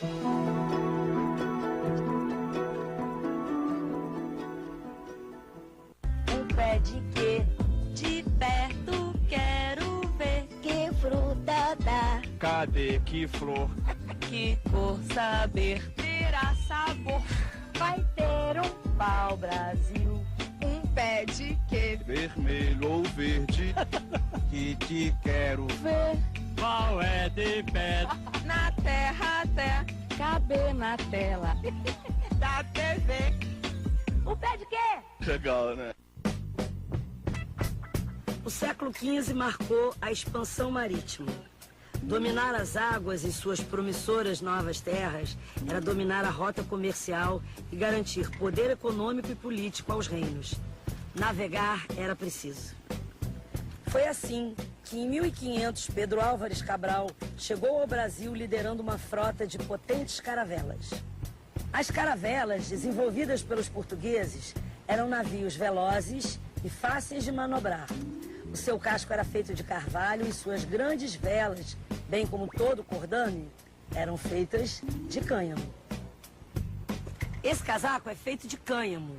Um pé de quê? De perto quero ver. Que fruta dá? Cadê que flor? Que cor saber? Terá sabor. Vai ter um pau, Brasil. Um pé de quê? Vermelho ou verde? Que te quero Ver qual é de pé. na terra até caber na tela da TV. Um pé de quê? Legal, né? O século XV marcou a expansão marítima. Dominar as águas em suas promissoras novas terras era dominar a rota comercial e garantir poder econômico e político aos reinos. Navegar era preciso. Foi assim que, em 1500, Pedro Álvares Cabral chegou ao Brasil liderando uma frota de potentes caravelas. As caravelas, desenvolvidas pelos portugueses, eram navios velozes e fáceis de manobrar. O seu casco era feito de carvalho e suas grandes velas, bem como todo o cordame, eram feitas de cânhamo. Esse casaco é feito de cânhamo.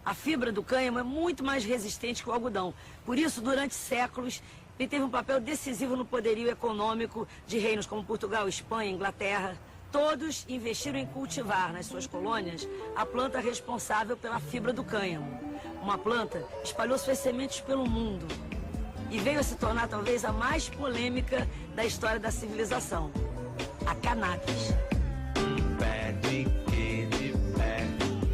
A fibra do cânhamo é muito mais resistente que o algodão. Por isso, durante séculos, ele teve um papel decisivo no poderio econômico de reinos como Portugal, Espanha, Inglaterra. Todos investiram em cultivar nas suas colônias a planta responsável pela fibra do cânhamo. Uma planta espalhou suas sementes pelo mundo e veio a se tornar talvez a mais polêmica da história da civilização, a cannabis. Pé de quê? De pé.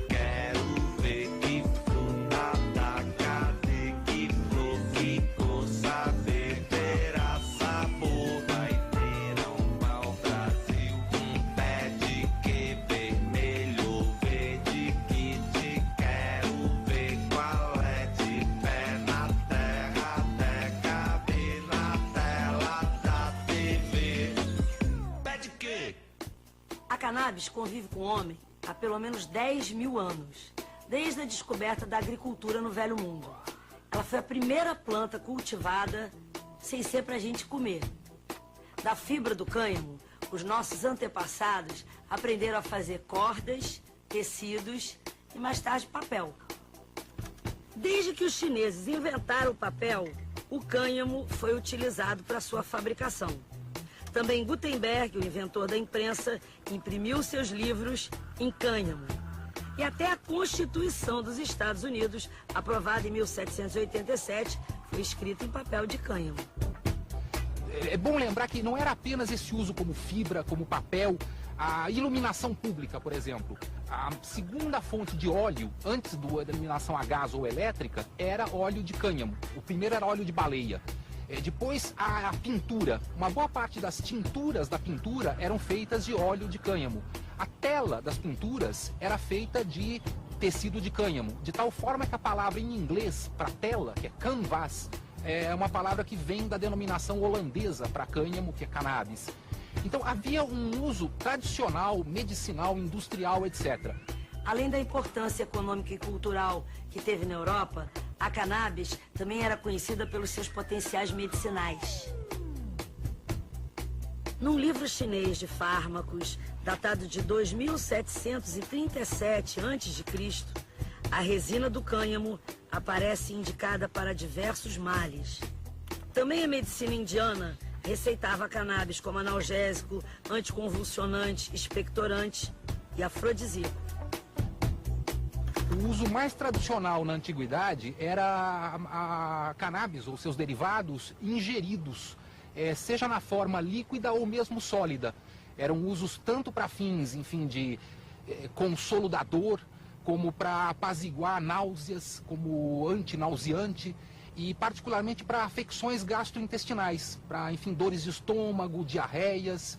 Quero ver que fruta dá. Cadê que flor? Que cor saber? Terá sabor. Vai ter um pau, Brasil. Um pé de quê? Vermelho ou verde? Que te quero ver qual é de pé na terra até caber na tela da TV. Pé de quê? A cannabis convive com o homem há pelo menos 10 mil anos, desde a descoberta da agricultura no Velho Mundo. Ela foi a primeira planta cultivada sem ser para a gente comer. Da fibra do cânhamo, os nossos antepassados aprenderam a fazer cordas, tecidos e mais tarde papel. Desde que os chineses inventaram o papel, o cânhamo foi utilizado para sua fabricação. Também Gutenberg, o inventor da imprensa, imprimiu seus livros em cânhamo. E até a Constituição dos Estados Unidos, aprovada em 1787, foi escrita em papel de cânhamo. É bom lembrar que não era apenas esse uso como fibra, como papel, a iluminação pública, por exemplo. A segunda fonte de óleo, antes da iluminação a gás ou elétrica, era óleo de cânhamo. O primeiro era óleo de baleia. Depois, a pintura. Uma boa parte das tinturas da pintura eram feitas de óleo de cânhamo. A tela das pinturas era feita de tecido de cânhamo, de tal forma que a palavra em inglês para tela, que é canvas, é uma palavra que vem da denominação holandesa para cânhamo, que é cannabis. Então havia um uso tradicional, medicinal, industrial, etc. Além da importância econômica e cultural que teve na Europa, a cannabis também era conhecida pelos seus potenciais medicinais. Num livro chinês de fármacos, datado de 2737 a.C., a resina do cânhamo aparece indicada para diversos males. Também a medicina indiana receitava cannabis como analgésico, anticonvulsionante, expectorante e afrodisíaco. O uso mais tradicional na antiguidade era a cannabis ou seus derivados ingeridos, seja na forma líquida ou mesmo sólida. Eram usos tanto para fins, enfim, de consolo da dor, como para apaziguar náuseas, como antinauseante, e particularmente para afecções gastrointestinais, para, enfim, dores de estômago, diarreias,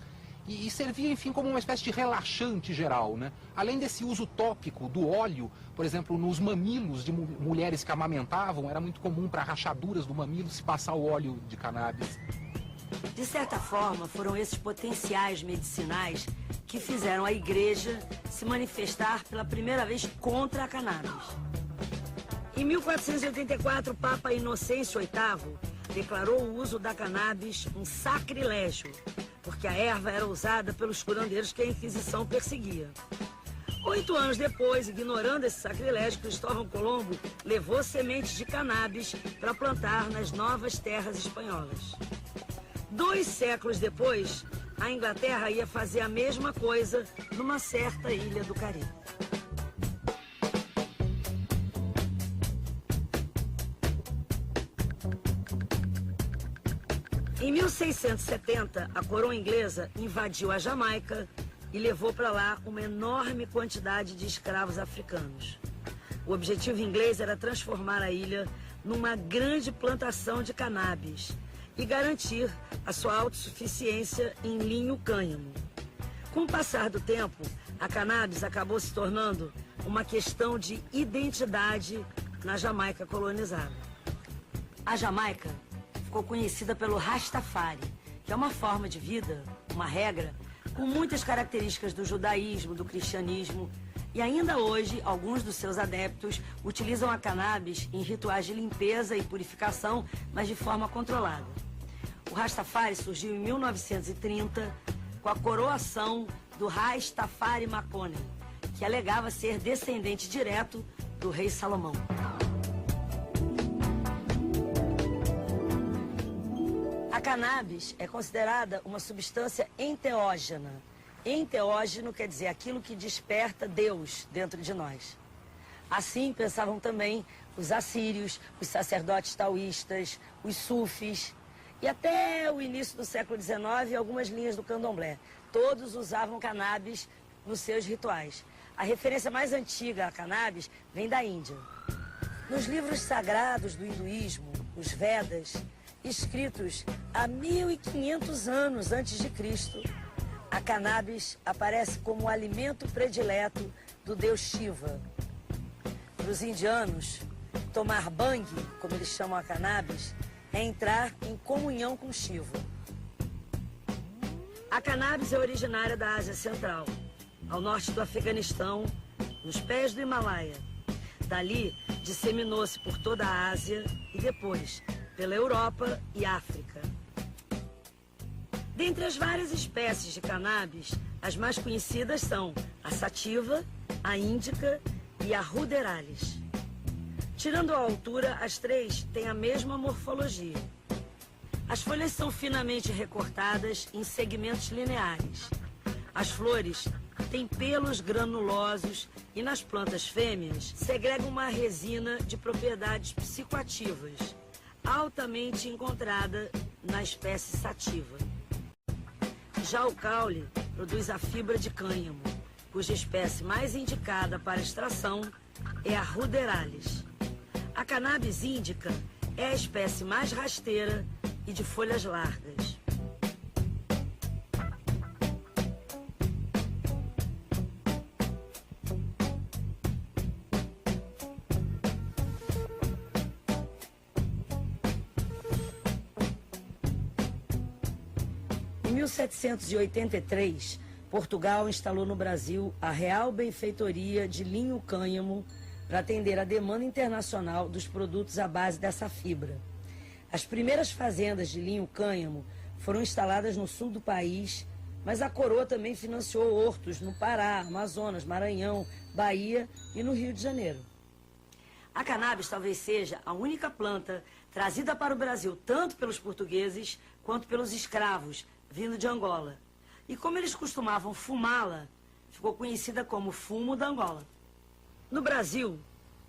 e servia, enfim, como uma espécie de relaxante geral, né? Além desse uso tópico do óleo, por exemplo, nos mamilos de mulheres que amamentavam, era muito comum para rachaduras do mamilo se passar o óleo de cannabis. De certa forma, foram esses potenciais medicinais que fizeram a igreja se manifestar pela primeira vez contra a cannabis. Em 1484, o Papa Inocêncio VIII declarou o uso da cannabis um sacrilégio, porque a erva era usada pelos curandeiros que a Inquisição perseguia. 8 anos depois, ignorando esse sacrilégio, Cristóvão Colombo levou sementes de cannabis para plantar nas novas terras espanholas. 2 séculos depois, a Inglaterra ia fazer a mesma coisa numa certa ilha do Caribe. Em 1670, a coroa inglesa invadiu a Jamaica e levou para lá uma enorme quantidade de escravos africanos. O objetivo inglês era transformar a ilha numa grande plantação de cannabis e garantir a sua autossuficiência em linho-cânhamo. Com o passar do tempo, a cannabis acabou se tornando uma questão de identidade na Jamaica colonizada. A Jamaica ficou conhecida pelo Rastafari, que é uma forma de vida, uma regra, com muitas características do judaísmo, do cristianismo, e ainda hoje alguns dos seus adeptos utilizam a cannabis em rituais de limpeza e purificação, mas de forma controlada. O Rastafari surgiu em 1930 com a coroação do Rastafari Makonnen, que alegava ser descendente direto do rei Salomão. A cannabis é considerada uma substância enteógena. Enteógeno quer dizer aquilo que desperta Deus dentro de nós. Assim pensavam também os assírios, os sacerdotes taoístas, os sufis e até o início do século XIX algumas linhas do candomblé. Todos usavam cannabis nos seus rituais. A referência mais antiga à cannabis vem da Índia. Nos livros sagrados do hinduísmo, os Vedas, escritos há 1500 anos antes de Cristo, a cannabis aparece como o alimento predileto do deus Shiva. Para os indianos, tomar bang, como eles chamam a cannabis, é entrar em comunhão com Shiva. A cannabis é originária da Ásia Central, ao norte do Afeganistão, nos pés do Himalaia. Dali, disseminou-se por toda a Ásia e depois pela Europa e África. Dentre as várias espécies de cannabis, as mais conhecidas são a sativa, a índica e a ruderalis. Tirando a altura, as 3 têm a mesma morfologia. As folhas são finamente recortadas em segmentos lineares. As flores têm pelos granulosos e nas plantas fêmeas segregam uma resina de propriedades psicoativas, altamente encontrada na espécie sativa. Já o caule produz a fibra de cânhamo, cuja espécie mais indicada para extração é a ruderalis. A cannabis índica é a espécie mais rasteira e de folhas largas. Em 1783, Portugal instalou no Brasil a Real Benfeitoria de Linho-Cânhamo para atender a demanda internacional dos produtos à base dessa fibra. As primeiras fazendas de linho-cânhamo foram instaladas no sul do país, mas a coroa também financiou hortos no Pará, Amazonas, Maranhão, Bahia e no Rio de Janeiro. A cannabis talvez seja a única planta trazida para o Brasil tanto pelos portugueses quanto pelos escravos vindo de Angola. E como eles costumavam fumá-la, ficou conhecida como fumo da Angola. No Brasil,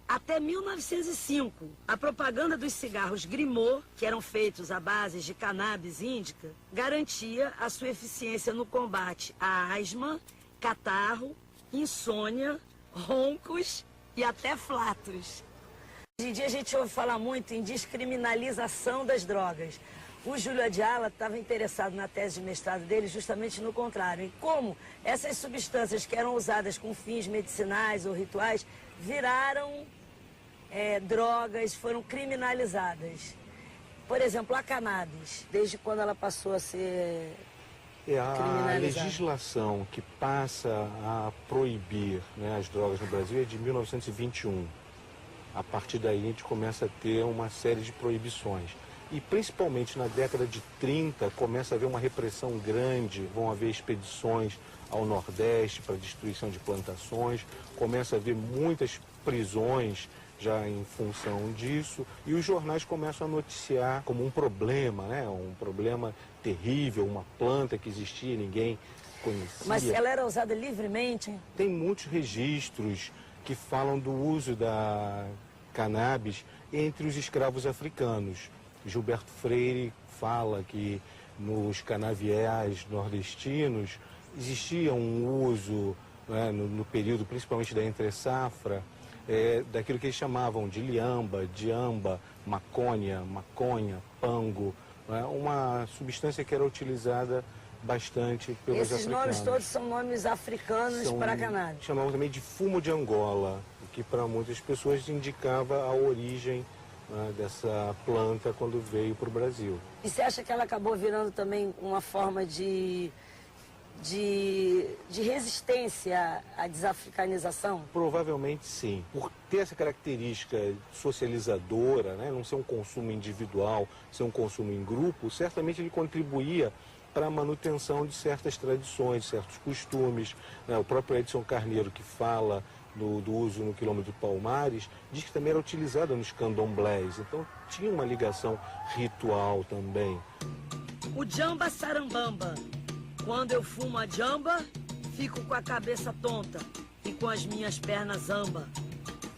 até 1905, a propaganda dos cigarros Grimaud, que eram feitos à base de cannabis índica, garantia a sua eficiência no combate à asma, catarro, insônia, roncos e até flatos. Hoje em dia a gente ouve falar muito em descriminalização das drogas. O Júlio Adiala estava interessado na tese de mestrado dele justamente no contrário, em como essas substâncias que eram usadas com fins medicinais ou rituais viraram drogas, foram criminalizadas. Por exemplo, a cannabis, desde quando ela passou a ser A legislação que passa a proibir, né, as drogas no Brasil é de 1921. A partir daí a gente começa a ter uma série de proibições. E principalmente na década de 30 começa a haver uma repressão grande, vão haver expedições ao Nordeste para destruição de plantações, começa a haver muitas prisões já em função disso, e os jornais começam a noticiar como um problema, né? Um problema terrível, uma planta que existia e ninguém conhecia. Mas ela era usada livremente? Tem muitos registros que falam do uso da cannabis entre os escravos africanos. Gilberto Freire fala que nos canaviais nordestinos existia um uso, né, no período principalmente da entre-safra, daquilo que eles chamavam de liamba, diamba, maconha, pango, né, uma substância que era utilizada bastante pelos Esses africanos. nomes todos são nomes africanos para cannabis. Chamavam também de fumo de Angola, o que para muitas pessoas indicava a origem, né, dessa planta quando veio para o Brasil. E você acha que ela acabou virando também uma forma de resistência à desafricanização? Provavelmente sim. Por ter essa característica socializadora, né, não ser um consumo individual, ser um consumo em grupo, certamente ele contribuía para a manutenção de certas tradições, certos costumes, né? O próprio Edson Carneiro, que fala do uso no quilômetro de Palmares, diz que também era utilizada nos candomblés, então tinha uma ligação ritual também. O jamba sarambamba. Quando eu fumo a jamba, fico com a cabeça tonta e com as minhas pernas zamba.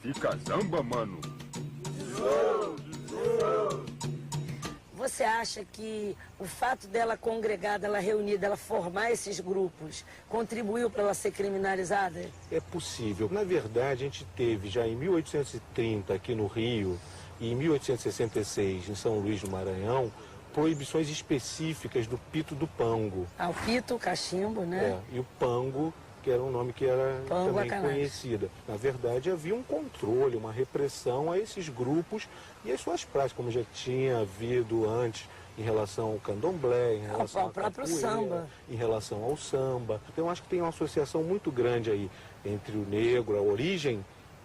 Fica zamba, mano. Você acha que o fato dela congregada, ela reunida, ela formar esses grupos, contribuiu para ela ser criminalizada? É possível. Na verdade, a gente teve já em 1830 aqui no Rio e em 1866 em São Luís do Maranhão, proibições específicas do pito do pango. Ah, o pito, o cachimbo, né? E o pango, que era um nome que era Pango também a conhecida. Na verdade, havia um controle, uma repressão a esses grupos e as suas práticas, como já tinha havido antes em relação ao candomblé, em relação ao próprio samba, em relação ao samba. Então, acho que tem uma associação muito grande aí entre o negro, a origem,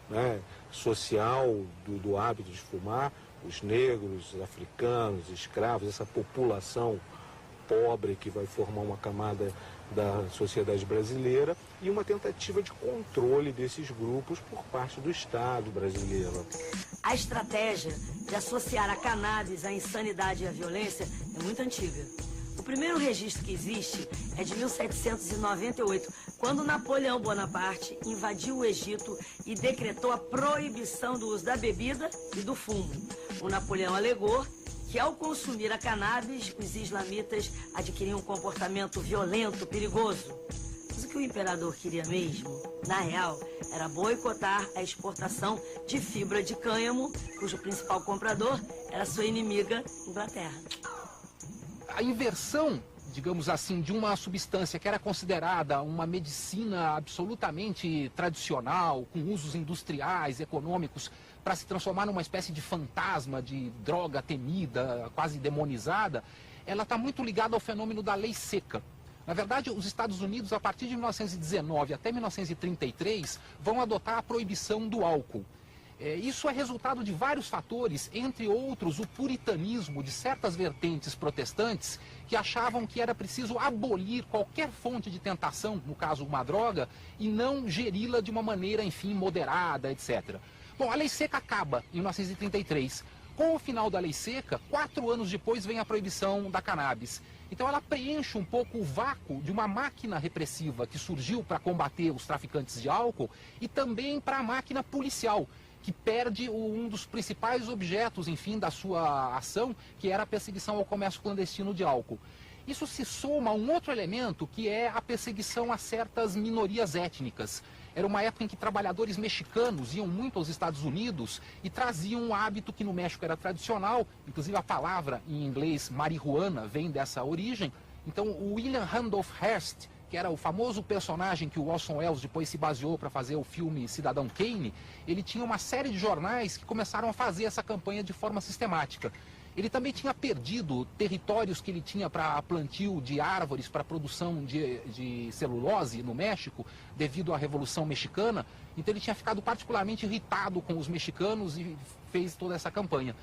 né, social do hábito de fumar, os negros, os africanos, escravos, essa população pobre que vai formar uma camada da sociedade brasileira e uma tentativa de controle desses grupos por parte do Estado brasileiro. A estratégia de associar a cannabis à insanidade e à violência é muito antiga. O primeiro registro que existe é de 1798, quando Napoleão Bonaparte invadiu o Egito e decretou a proibição do uso da bebida e do fumo. O Napoleão alegou que ao consumir a cannabis, os islamitas adquiriam um comportamento violento, perigoso. Mas o que o imperador queria mesmo, na real, era boicotar a exportação de fibra de cânhamo, cujo principal comprador era sua inimiga, Inglaterra. A inversão, digamos assim, de uma substância que era considerada uma medicina absolutamente tradicional, com usos industriais, econômicos, para se transformar numa espécie de fantasma, de droga temida, quase demonizada, ela está muito ligada ao fenômeno da lei seca. Na verdade, os Estados Unidos, a partir de 1919 até 1933, vão adotar a proibição do álcool. Isso é resultado de vários fatores, entre outros o puritanismo de certas vertentes protestantes que achavam que era preciso abolir qualquer fonte de tentação, no caso uma droga, e não geri-la de uma maneira, enfim, moderada, etc. Bom, a lei seca acaba em 1933. Com o final da lei seca, 4 anos depois vem a proibição da cannabis. Então ela preenche um pouco o vácuo de uma máquina repressiva que surgiu para combater os traficantes de álcool e também para a máquina policial, que perde um dos principais objetos, enfim, da sua ação, que era a perseguição ao comércio clandestino de álcool. Isso se soma a um outro elemento, que é a perseguição a certas minorias étnicas. Era uma época em que trabalhadores mexicanos iam muito aos Estados Unidos e traziam um hábito que no México era tradicional, inclusive a palavra em inglês marihuana vem dessa origem. Então o William Randolph Hearst, que era o famoso personagem que o Orson Welles depois se baseou para fazer o filme Cidadão Kane, ele tinha uma série de jornais que começaram a fazer essa campanha de forma sistemática. Ele também tinha perdido territórios que ele tinha para plantio de árvores, para produção de celulose no México, devido à Revolução Mexicana. Então ele tinha ficado particularmente irritado com os mexicanos e fez toda essa campanha.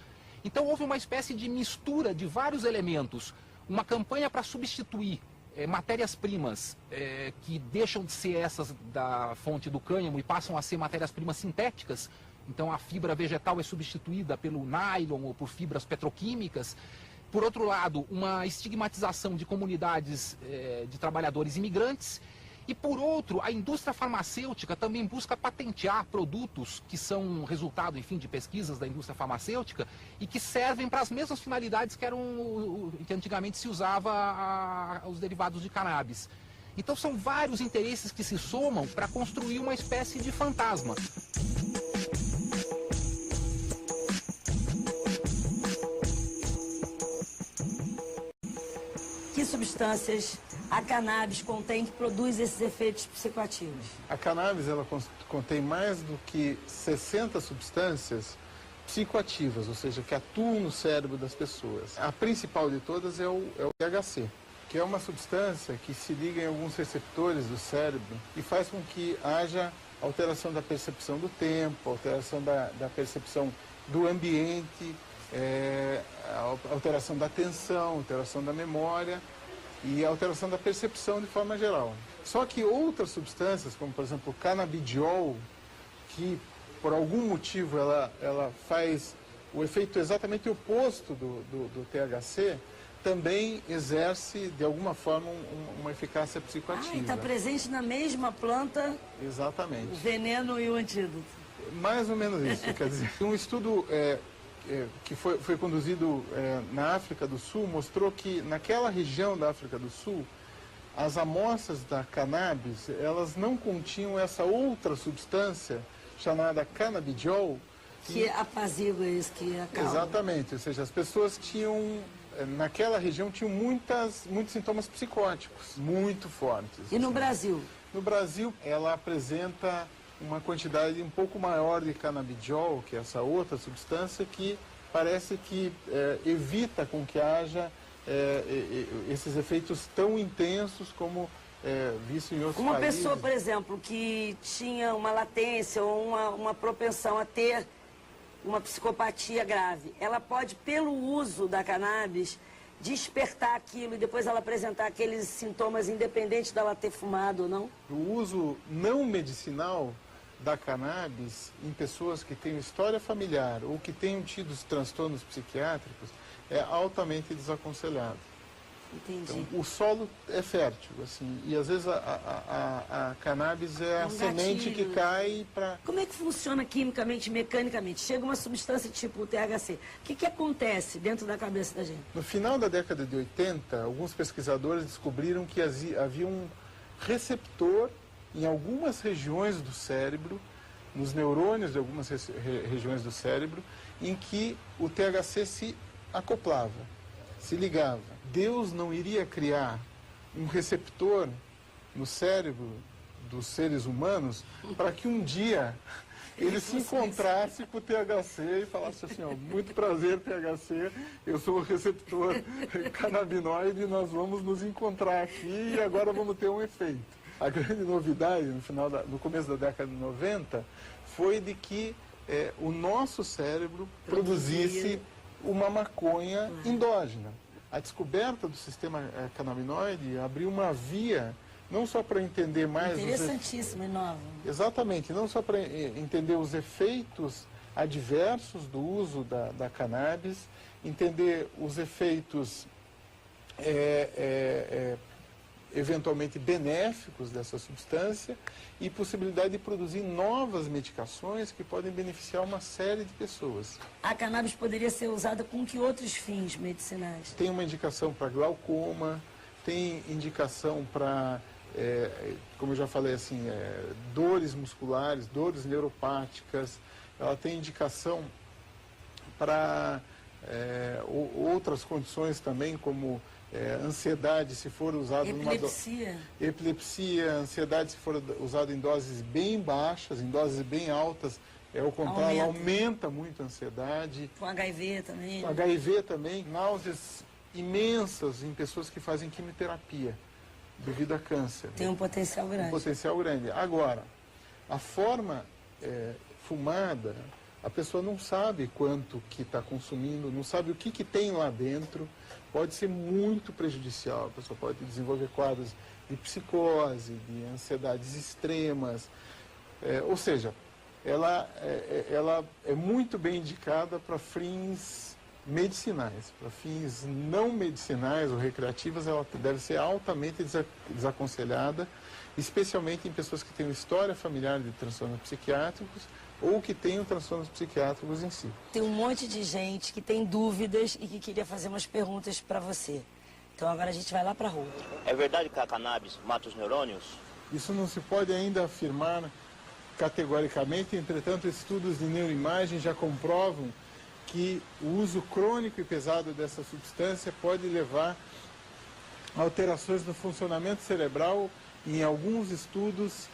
Então houve uma espécie de mistura de vários elementos, uma campanha para substituir matérias-primas que deixam de ser essas da fonte do cânhamo e passam a ser matérias-primas sintéticas. Então a fibra vegetal é substituída pelo nylon ou por fibras petroquímicas. Por outro lado, uma estigmatização de comunidades de trabalhadores imigrantes. E por outro, a indústria farmacêutica também busca patentear produtos que são resultado, enfim, de pesquisas da indústria farmacêutica e que servem para as mesmas finalidades que antigamente se usava os derivados de cannabis. Então são vários interesses que se somam para construir uma espécie de fantasma. Que substâncias a cannabis contém que produz esses efeitos psicoativos? A cannabis ela contém mais do que 60 substâncias psicoativas, ou seja, que atuam no cérebro das pessoas. A principal de todas é o THC, que é uma substância que se liga em alguns receptores do cérebro e faz com que haja alteração da percepção do tempo, alteração da percepção do ambiente, alteração da atenção, alteração da memória e alteração da percepção de forma geral. Só que outras substâncias, como por exemplo o canabidiol, que por algum motivo ela faz o efeito exatamente oposto do THC, também exerce de alguma forma uma eficácia psicoativa. Está presente na mesma planta. Exatamente. O veneno e o antídoto. Mais ou menos isso, quer dizer, um estudo que foi conduzido na África do Sul mostrou que naquela região da África do Sul as amostras da cannabis elas não continham essa outra substância chamada canabidiol que apazigua isso, que acalma. Exatamente, ou seja, as pessoas naquela região tinham muitos sintomas psicóticos muito fortes. E no Brasil? No Brasil ela apresenta uma quantidade um pouco maior de canabidiol, que é essa outra substância, que parece que evita com que haja esses efeitos tão intensos como visto em outros países. Uma pessoa, por exemplo, que tinha uma latência ou uma propensão a ter uma psicopatia grave, ela pode, pelo uso da cannabis, despertar aquilo e depois ela apresentar aqueles sintomas independente dela ter fumado ou não? O uso não medicinal da cannabis em pessoas que têm história familiar ou que tenham tido transtornos psiquiátricos é altamente desaconselhado. Entendi. Então, o solo é fértil, assim, e às vezes a cannabis é a semente que cai para... Como é que funciona quimicamente, mecanicamente? Chega uma substância tipo o THC. O que acontece dentro da cabeça da gente? No final da década de 80, alguns pesquisadores descobriram que havia um receptor em algumas regiões do cérebro, nos neurônios de algumas regiões do cérebro, em que o THC se acoplava, se ligava. Deus não iria criar um receptor no cérebro dos seres humanos para que um dia ele se encontrasse com o THC e falasse assim, ó, muito prazer THC, eu sou o receptor canabinoide, nós vamos nos encontrar aqui e agora vamos ter um efeito. A grande novidade no começo da década de 90 foi de que o nosso cérebro produzisse uma maconha endógena. A descoberta do sistema canabinoide abriu uma via, não só para entender mais... Interessantíssima e nova. Exatamente, não só para entender os efeitos adversos do uso da cannabis, entender os efeitos eventualmente benéficos dessa substância e possibilidade de produzir novas medicações que podem beneficiar uma série de pessoas. A cannabis poderia ser usada com que outros fins medicinais? Tem uma indicação para glaucoma, tem indicação para, como eu já falei, assim, dores musculares, dores neuropáticas. Ela tem indicação para outras condições também, como ansiedade, se for usado epilepsia, ansiedade, se for usado em doses bem baixas, em doses bem altas, ao contrário, aumenta muito a ansiedade. Com HIV também. Com HIV também, náuseas imensas em pessoas que fazem quimioterapia devido a câncer. Tem um potencial grande. Um potencial grande. Agora, a forma fumada a pessoa não sabe quanto que está consumindo, não sabe o que tem lá dentro, pode ser muito prejudicial. A pessoa pode desenvolver quadros de psicose, de ansiedades extremas, ou seja, ela é muito bem indicada para fins medicinais. Para fins não medicinais ou recreativas, ela deve ser altamente desaconselhada, especialmente em pessoas que têm uma história familiar de transtornos psiquiátricos ou que tenham transtornos psiquiátricos em si. Tem um monte de gente que tem dúvidas e que queria fazer umas perguntas para você. Então agora a gente vai lá para a rua. É verdade que a cannabis mata os neurônios? Isso não se pode ainda afirmar categoricamente, entretanto, estudos de neuroimagem já comprovam que o uso crônico e pesado dessa substância pode levar a alterações no funcionamento cerebral e, em alguns estudos,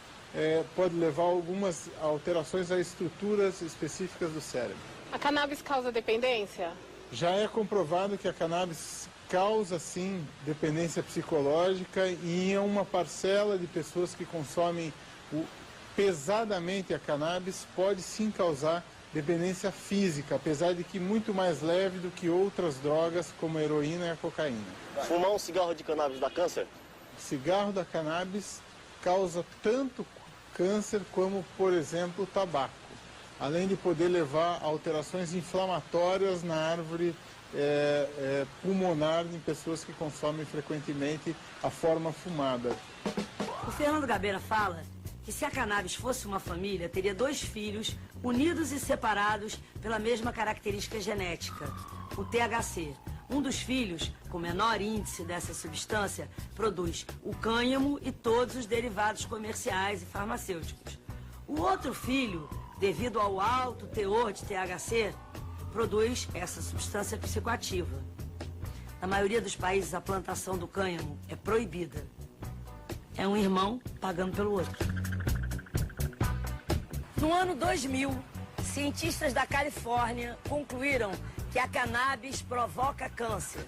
pode levar a algumas alterações a estruturas específicas do cérebro. A cannabis causa dependência? Já é comprovado que a cannabis causa, sim, dependência psicológica e em uma parcela de pessoas que consomem pesadamente a cannabis pode sim causar dependência física, apesar de que muito mais leve do que outras drogas como a heroína e a cocaína. Fumar um cigarro de cannabis dá câncer? O cigarro da cannabis causa tanto câncer como, por exemplo, o tabaco, além de poder levar a alterações inflamatórias na árvore pulmonar em pessoas que consomem frequentemente a forma fumada. O Fernando Gabeira fala que se a cannabis fosse uma família, teria 2 filhos unidos e separados pela mesma característica genética, o THC. Um dos filhos, com menor índice dessa substância, produz o cânhamo e todos os derivados comerciais e farmacêuticos. O outro filho, devido ao alto teor de THC, produz essa substância psicoativa. Na maioria dos países, a plantação do cânhamo é proibida. É um irmão pagando pelo outro. No ano 2000, cientistas da Califórnia concluíram que a cannabis provoca câncer,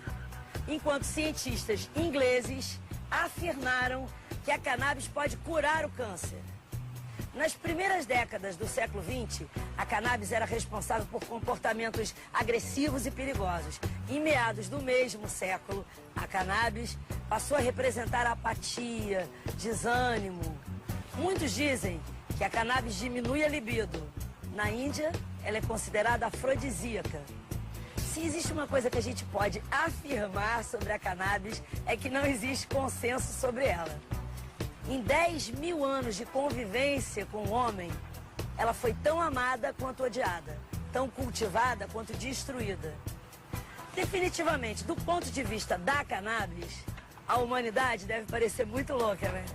enquanto cientistas ingleses afirmaram que a cannabis pode curar o câncer. Nas primeiras décadas do século XX, a cannabis era responsável por comportamentos agressivos e perigosos. Em meados do mesmo século, a cannabis passou a representar apatia, desânimo. Muitos dizem que a cannabis diminui a libido. Na Índia, ela é considerada afrodisíaca. Se existe uma coisa que a gente pode afirmar sobre a cannabis, é que não existe consenso sobre ela. Em 10.000 anos de convivência com o homem, ela foi tão amada quanto odiada, tão cultivada quanto destruída. Definitivamente, do ponto de vista da cannabis, a humanidade deve parecer muito louca, né?